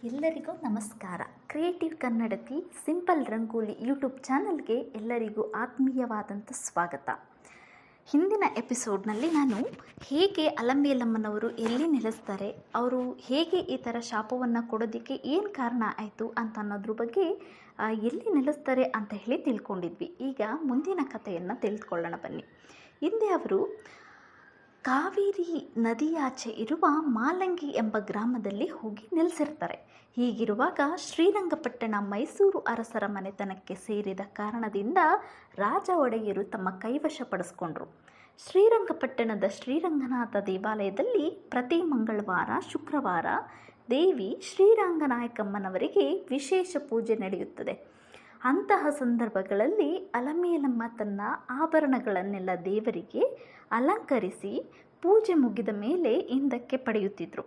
ಎಲ್ಲರಿಗೂ ನಮಸ್ಕಾರ. ಕ್ರಿಯೇಟಿವ್ ಕನ್ನಡತಿ simple rangoli YouTube ಚಾನಲ್ಗೆ ಎಲ್ಲರಿಗೂ ಆತ್ಮೀಯವಾದಂಥ ಸ್ವಾಗತ. ಹಿಂದಿನ ಎಪಿಸೋಡ್ನಲ್ಲಿ ನಾನು ಹೇಗೆ ಅಲಮೇಲಮ್ಮನವರು ಎಲ್ಲಿ ನೆಲೆಸ್ತಾರೆ, ಅವರು ಹೇಗೆ ಈ ಥರ ಶಾಪವನ್ನು ಕೊಡೋದಕ್ಕೆ ಏನು ಕಾರಣ ಆಯಿತು ಅಂತ ಅನ್ನೋದ್ರ ಬಗ್ಗೆ ಎಲ್ಲಿ ನೆಲೆಸ್ತಾರೆ ಅಂತ ಹೇಳಿ ತಿಳ್ಕೊಂಡಿದ್ವಿ. ಈಗ ಮುಂದಿನ ಕಥೆಯನ್ನು ತಿಳಿದುಕೊಳ್ಳೋಣ ಬನ್ನಿ. ಹಿಂದೆ ಅವರು ಕಾವೇರಿ ನದಿಯಾಚೆ ಇರುವ ಮಾಲಂಗಿ ಎಂಬ ಗ್ರಾಮದಲ್ಲಿ ಹೋಗಿ ನೆಲೆಸಿರ್ತಾರೆ. ಹೀಗಿರುವಾಗ ಶ್ರೀರಂಗಪಟ್ಟಣ ಮೈಸೂರು ಅರಸರ ಮನೆತನಕ್ಕೆ ಸೇರಿದ ಕಾರಣದಿಂದ ರಾಜ ಒಡೆಯರು ತಮ್ಮ ಕೈವಶಪಡಿಸ್ಕೊಂಡ್ರು. ಶ್ರೀರಂಗಪಟ್ಟಣದ ಶ್ರೀರಂಗನಾಥ ದೇವಾಲಯದಲ್ಲಿ ಪ್ರತಿ ಮಂಗಳವಾರ, ಶುಕ್ರವಾರ ದೇವಿ ಶ್ರೀರಂಗನಾಯಕಮ್ಮನವರಿಗೆ ವಿಶೇಷ ಪೂಜೆ ನಡೆಯುತ್ತದೆ. ಅಂತಹ ಸಂದರ್ಭಗಳಲ್ಲಿ ಅಲಮೇಲಮ್ಮ ತನ್ನ ಆಭರಣಗಳನ್ನೆಲ್ಲ ದೇವರಿಗೆ ಅಲಂಕರಿಸಿ ಪೂಜೆ ಮುಗಿದ ಮೇಲೆ ಹಿಂದಕ್ಕೆ ಪಡೆಯುತ್ತಿದ್ದರು.